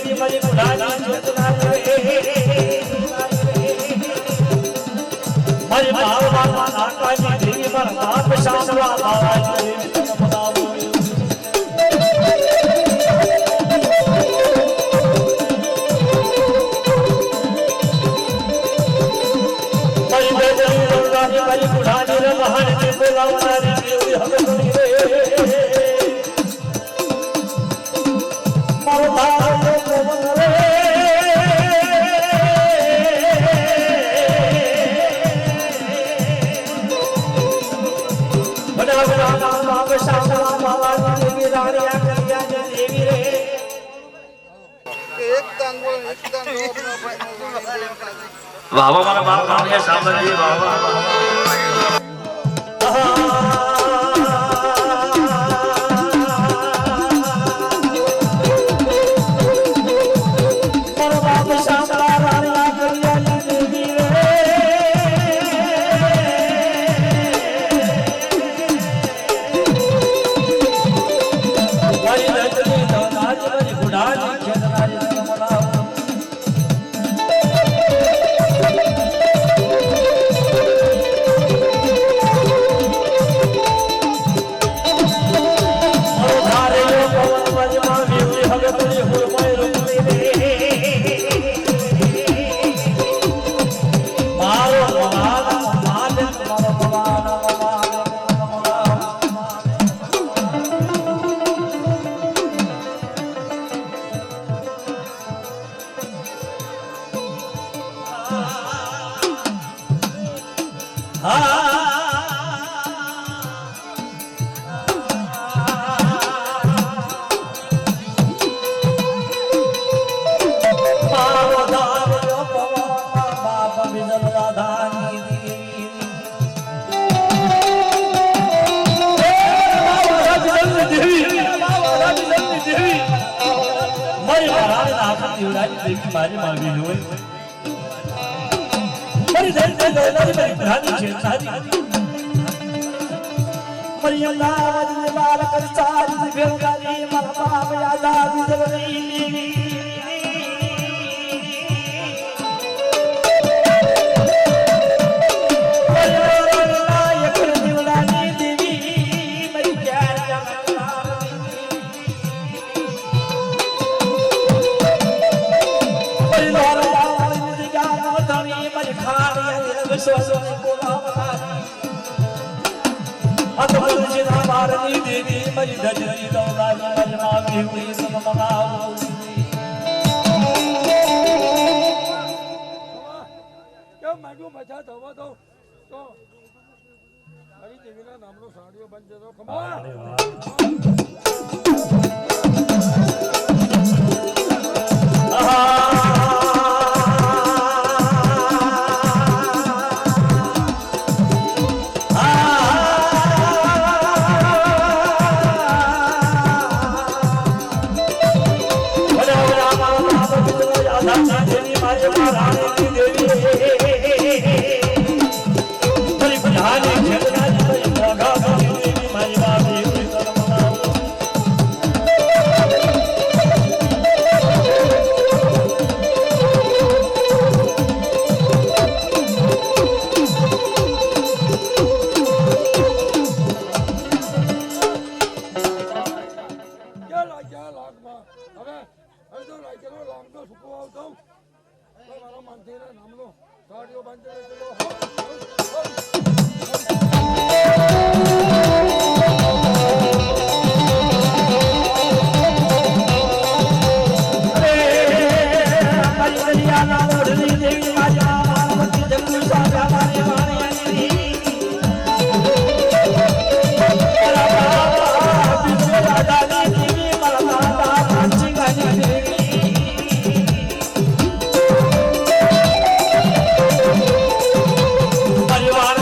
देवी मारी बुढ़ानी चेतना मारी मारवा नाकानी देवी मार बाप शामवा बावाजी मारी बेदनी रंगानी मारी बुढ़ानी रे महान की बोलावनारी देवी हमें सुनी रे मारो भालो पवन रे वाह वाह मारा बाप रानिया सामने जी वाह वाह मारी मावी होय मरी धर दे लोलारी मरी बुढ़ानी चेतारी मरी अल्लाह ने बार कर सारी बेगारी मर बाप यादा जगनी देवी मरी धजरी दौलारी मरी मावी हुई सब मनाओ क्या मागो बचा दवा दो तो मरी देवी ना नामनो साड़ियों बन जाओ कमा परिवार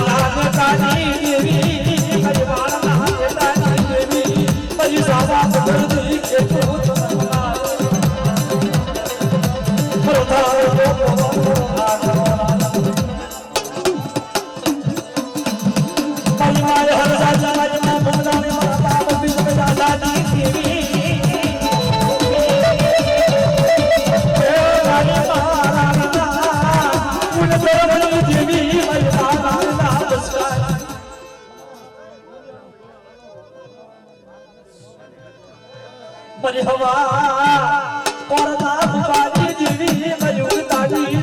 મારી હવા પરદા બાજી જીવી મયુર તાજી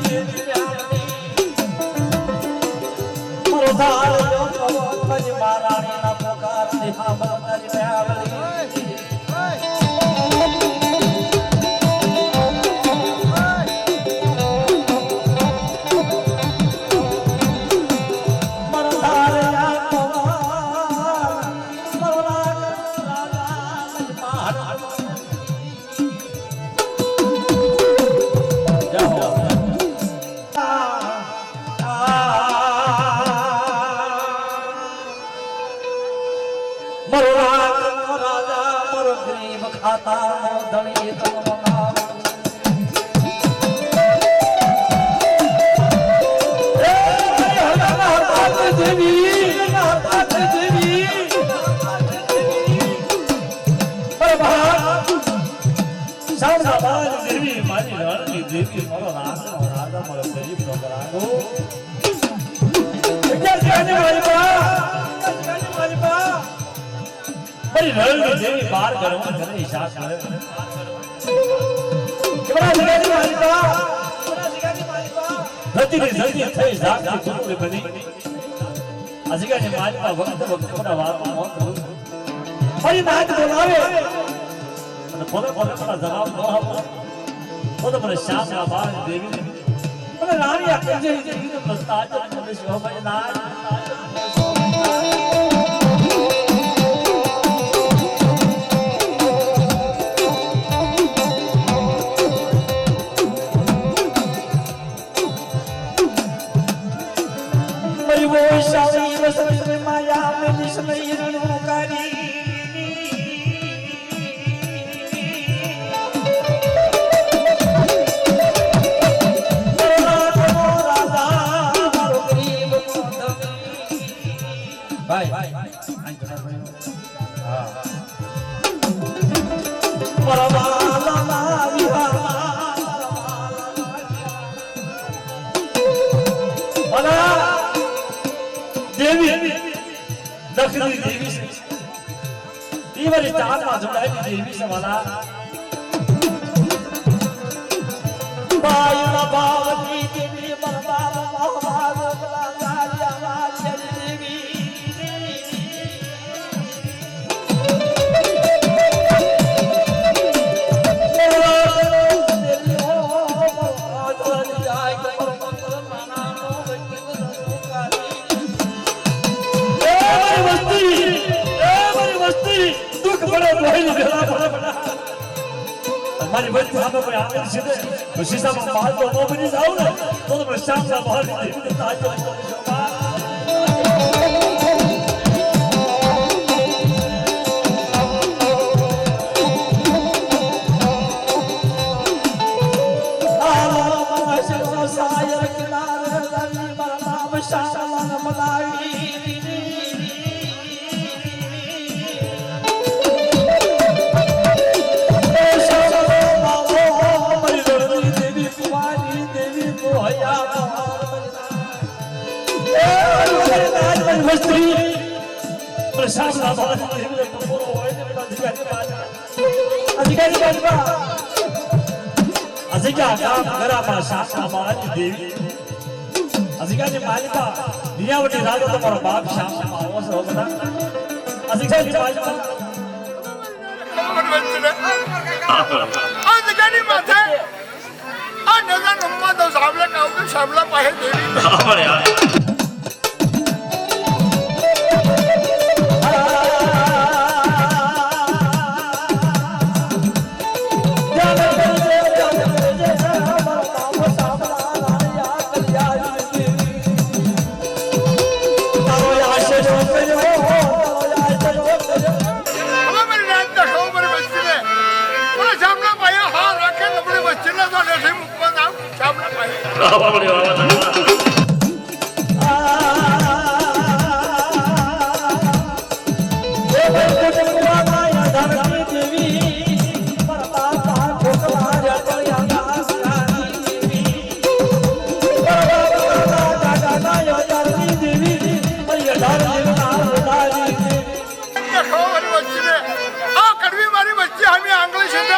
મારો ધાર કજ મારાણી ના પોકાર દેહા બંદરી મેળવી बार करो करे हिसाब करे केवड़ा जगह मालिका धरती ने जल्दी थे हिसाब से गुरु बनी अजिका ने मालिका वक्त वक्त पर बात मौत हरी नाथ बोलावे અને બોલે બોલે પર જવાબ ન આપો તો મને શામ ના બાર દેવી મને રાણી આપે છે જે પ્રસ્તાવ મને શોભાઈ ના माया में दक्षिणी देवी से ये वाली चार माधुराई देवी से वाला बायुला बावली देवी बरबा महाभाग कालिया वाली देवी हमारी बच्ची यहाँ पर आवे सीधे तो शीशा में बाल तो नो बनी जाओ ना तो शाम का बाहर नहीं ताज આ કડવી મારી વચ્ચે અમે આંગળી છે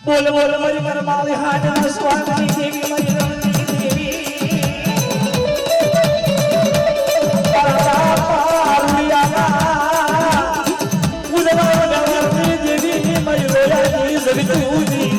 बोल बोल मरी मन माली हाथ न स्वामी देवी मरी रमणी देवी परदा पारुलिया उदमा रमणी देवी मरी रोया जी सवितूनी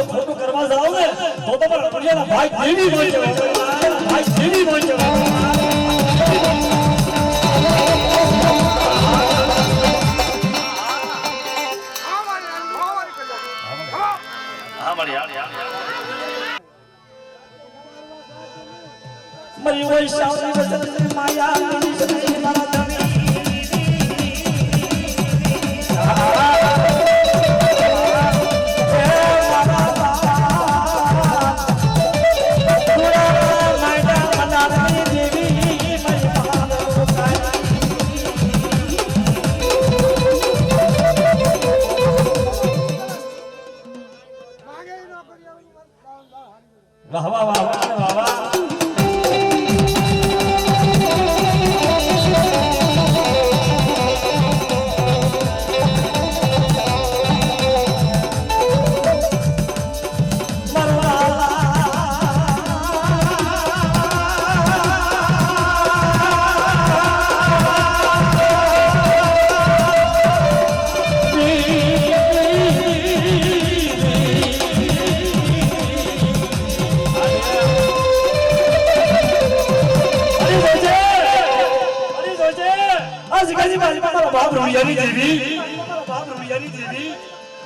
ખોટું કરવા જાવ ને તો તમારા ભાઈ દેવી હોય ભાઈ દેવી હોય મરી હોય શાવરી વસન માયા વાહ વાહ વાહ વાહ વાહ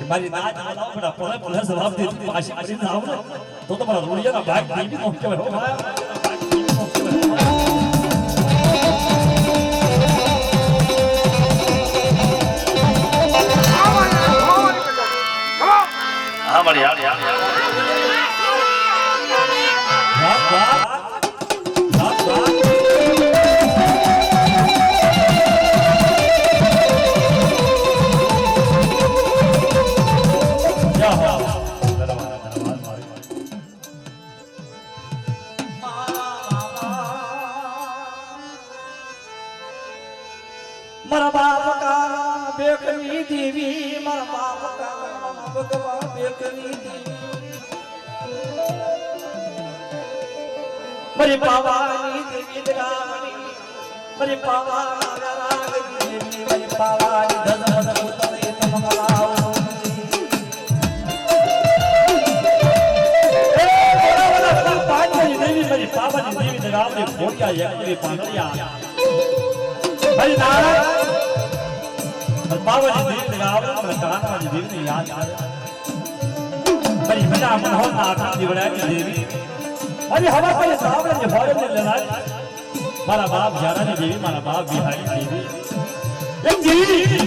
મારી નાચ બોલાવો બડા પલે પલે જવાબ દે તું પાછી કરી જાવ ને તો તમારા રોડિયાના ભાગ દેવી નો કહેવાય હો ભાઈ હા મારી યાર મારા બાપ કા બેકની દેવી મારા બાપ કા ભગવા બેકની દેવી મારી પાવાની દેવી દરાવણી મારી પાવાના રાગની દેવી મારી પાવાની ધનવદ પુત્રે તમલાઓ એ બોલાવલા પાવાની દેવી મારી પાવાની દેવી દરાવણી ભોટિયા એકલી પાંદડિયા ભાઈ નારાયણ બાબાજી દેવી દગાવડા અને કાનાજી દેવીને યાદ આવે ભાઈ મના મનોહર નાથ દીવડાની દેવી અરે હવા પર સાવળે જે ભોરે ને લેવાય મારા બાપ જારાની દેવી મારા બાપ બિહારી દેવી એક દેવી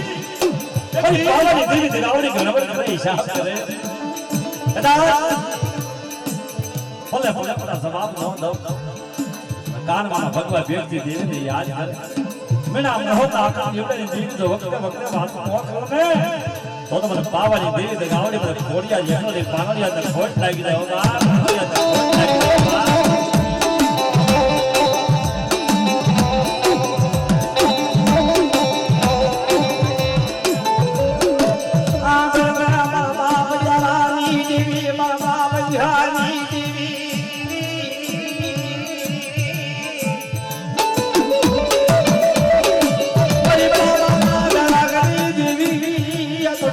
ભાઈ બાબાજી દેવી દગાવડી ગણવત કરે હિસાબ કરે કદાચ ભલે ભલે પણ જવાબ ન દઉં કાનમાં ભગવા વ્યક્તિ દેવીને યાદ કરે મેના મહોતા આકા યોગની જીવ જો વખતે વખતે વાત મોત કરે તો મને પાવાની દેવી દગાવડી મને ખોડિયા જેનો પાનડિયા ને ખોટ લાગી જાય હોગા પાનડિયા ને ખોટ લાગી જાય આ મારા બાપ જારાની દેવી મારા બાપ બિહારની દેવી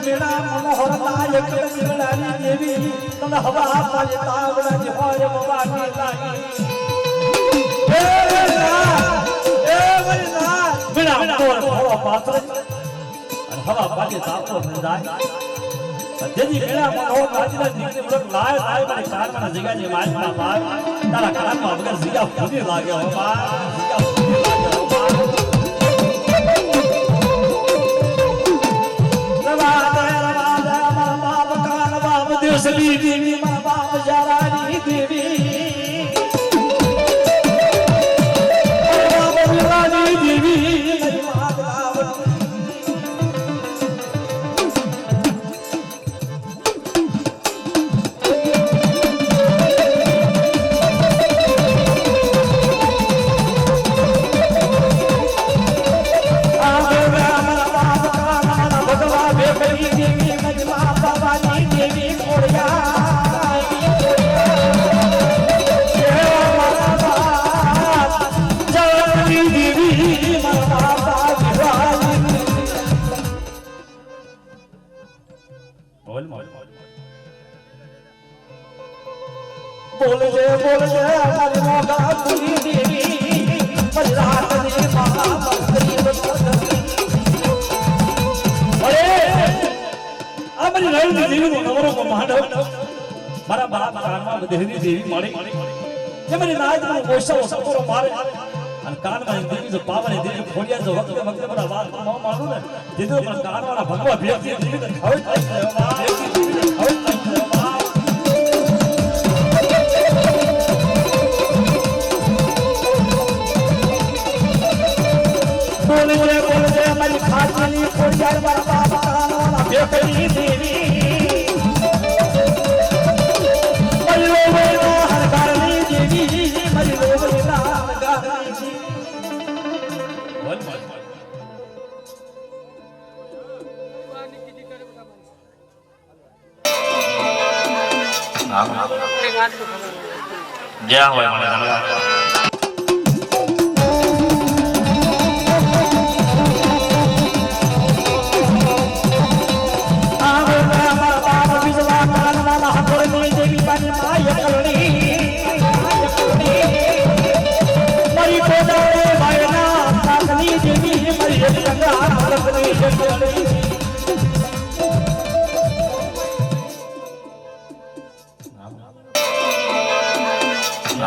મેરા મનોહર નાયક તારી દેવી તને હવા પાલે તાવડા જે હોય મોવાની લાગી એ બિના થોડો પાત્ર અને હવા પાલે તાવડો બંધાય જેજી મેળા મનો રાજના દીકરી બ્લોક લાય લાય મને કારમાં જગાજી માલમાં માર તારા કાનમાં વગર જીગા ફૂટી લાગે હો બા જીગા ફૂટી લાગે હો બા દેવસલી દેવી મારા બાપ જારાની દેવી બાપ વિલાની દેવી મારી માતા बोल जे हमारी मोगा पूरी देवी बजरात ने मां बकरी अरे हमारी रानी देवी नो नवरो को मांडव मारा बाप कानमा देवी देवी मળી જે મારી નાજ નો ઓછો સપોરો મારે અને કાનમાં દેવી જો પાવને દેવી ખોડિયા જો વખતે વખતે મારા વાત ન માનું ને દીધો પણ કાનવાળા ભગવા ભેગી દેવી ને ખાવ થાય ભેગી દેવી ને ખાવ થાય बोल जे हमारी खाटली खोड़ियार मारा बाप कानवाला बेकरी देवी मरी लोवेला हरगारनी देवी मरी लोवेला हरगारनी बोल बोल જ્યાં હોય મને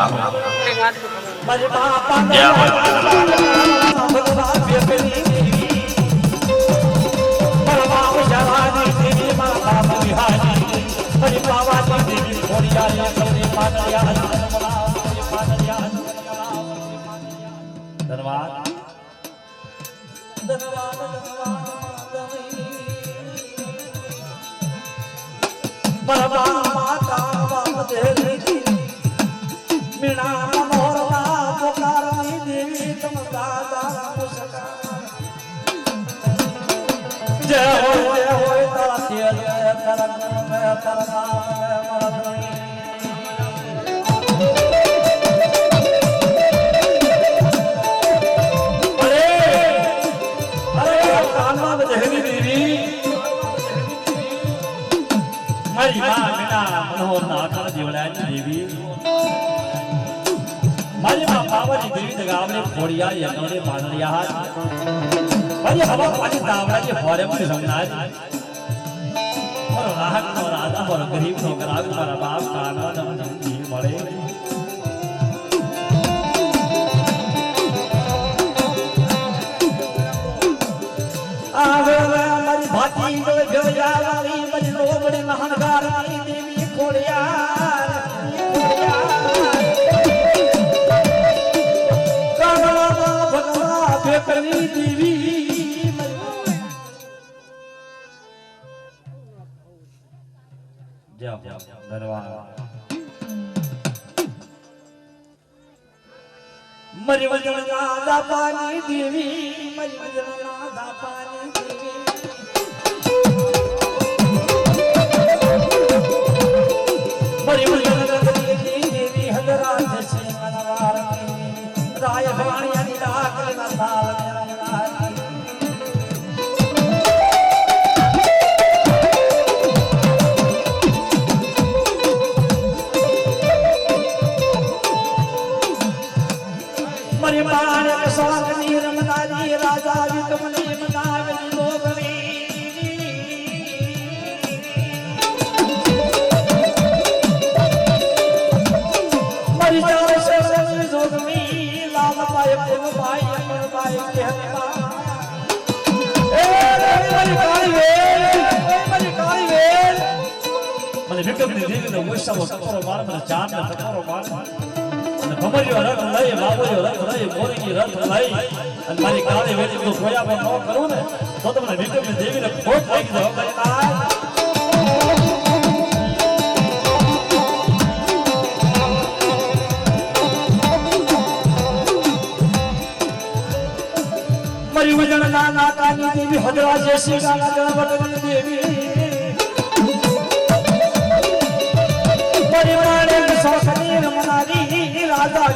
ધન્યવાદ મારી બાપા ભગવાન બેકરી દેવી મારા બાપ જવાની દેવી મારા બાપ વિહારી મારી બાવાની દેવી ખોડિયાર સૌને પાનરિયા ધન્યવાદ મારા માતા બાપ દેવી मीणा मोरला पुकारनी देवी तुम दादा मुस्का जय हो तारा तेल तारा गुण में तारा नाम में मरदनी अरे कानवा में देवी देवी मारी मां मीणा मनोहर नाथ जीवलानी देवी मारी मां पावनी देवी दगावले खोड़िया यनोरे पानरिया मारी हवा पानी तावड़ा के होरे में समनाज और राहत नो राजा और गरीब नो गराग मारा बाप कानवा नम जी मळे आवे मारी भाती नो गया वाली बजनो बड़े महनगार देवी खोड़िया बेकरी देवी जय धन्यवाद मरी वजन नादा पानी देवी मरी वजन नादा पानी देवी मरी वजन देवी हजरात से मनवार राय भवानी अनिलाक नसाल અને વિક્રમની દેવીનો મોસાનો ટકોરો માર મને ચાંદનો ટકોરો માર અને ભમરીયો રથ લઈ બાબુયો રથ લઈ મોરીની રથ લઈ અને મારી કાળી વેલી તો ખોયા પર ન કરું ને તો તમને વિક્રમની દેવીને ખોટ લાગી જાય મરી વજન નાના કાની દેવી હદરા જેસી ગાના ગણપતની દેવી પરિમાણે સોસની રમનારી રાજા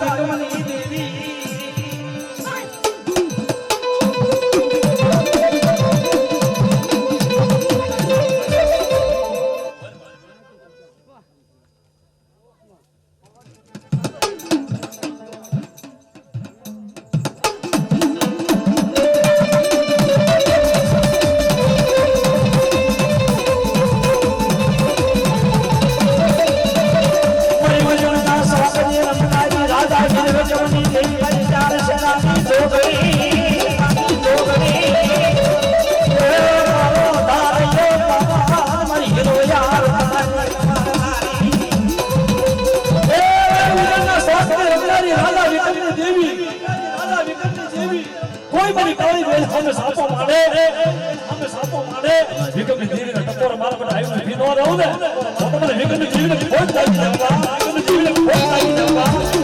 વિક્રમની દેવી કોઈ મારી કાળી વેલ સામે સાપો મારે વિક્રમની દેવીનો ટકોરો મારા પર આવ્યો નથી નો રહું ને તો તમને વિક્રમની દેવીને ખોટ લાગી જવા વિક્રમની દેવીને ખોટ લાગી જવા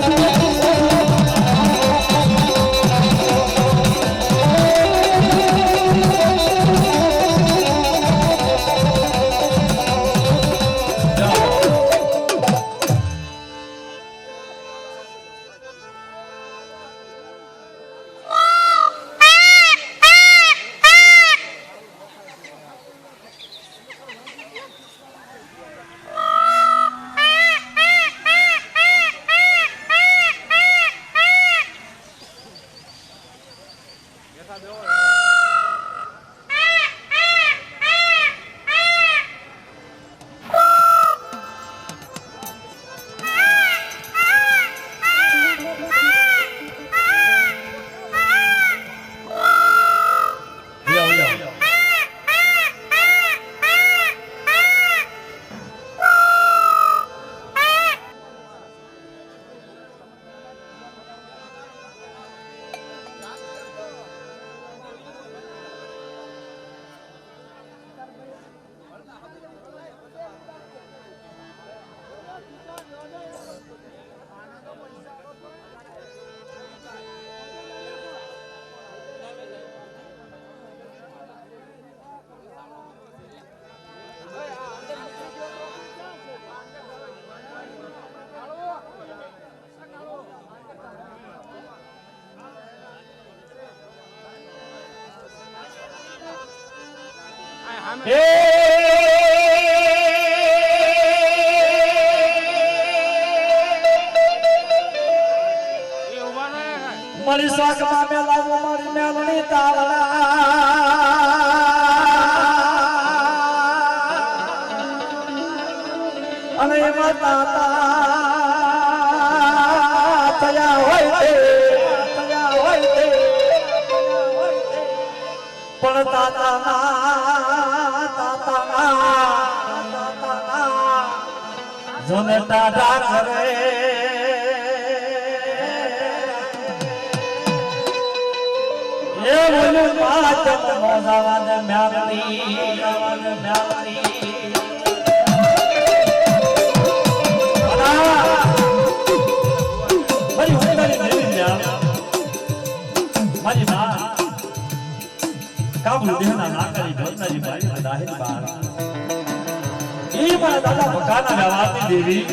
મારી શાકમાં મેલાવો મારી મેલણી તાવડા અને એમાં તાતા થયા હોય તે પણ તાતા જોને ટાટા કરે એ બોલું માત મોજાવાદ મ્યાલની મારી ઉંદરી દેવી મારી માં કાબુ દેહના નાકારી ભરનારી ભાઈ દાહિર બાર એ મારા દાદા ભકાના વ્યવહારની દેવી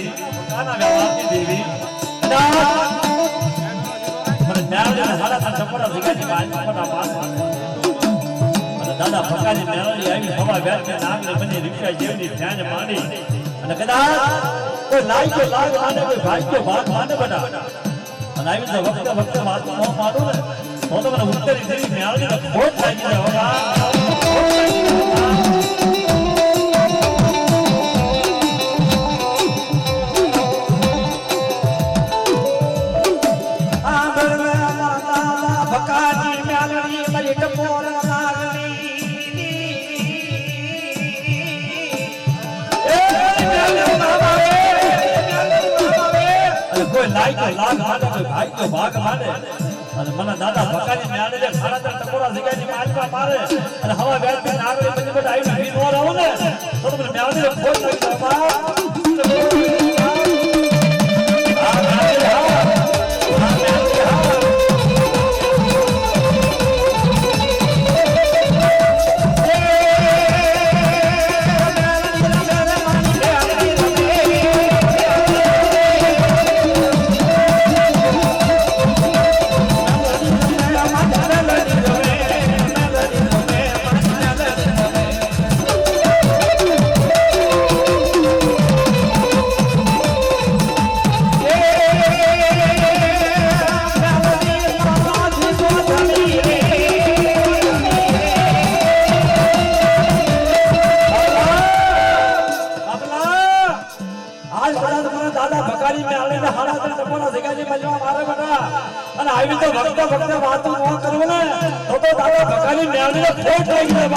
દાદા ભકાની મેળવી આવી હવા વ્યાજ નાગને બની રીક્ષા જેવની ધ્યાન માંડી અને કદાચ કોઈ લાગ્યો લાગ માને કોઈ ભાગ્યો ભાગ માને બટા અને આવી તો વખતે વાત ન માનું ને તો મને ઉત્તરી દેવી મેળવી ખોટ લાગી જાય કે કોઈ લાઈ તો લાગ માને કોઈ ભાઈ તો ભાગ માને અને મને દાદા ભકાની મ્યાને જે ખાડા ટકોરા જગ્યાની માલમાં મારે અને હવા વેચી આગળ પછી બધા આવીને ભી નો રહો ને તો તમને મ્યાને ફોન કરી દો અને આવી તો વખતે વાતો ન કરવું ને તો દાદા ભકાની મેળવીને ખોટ થઈ ગઈ.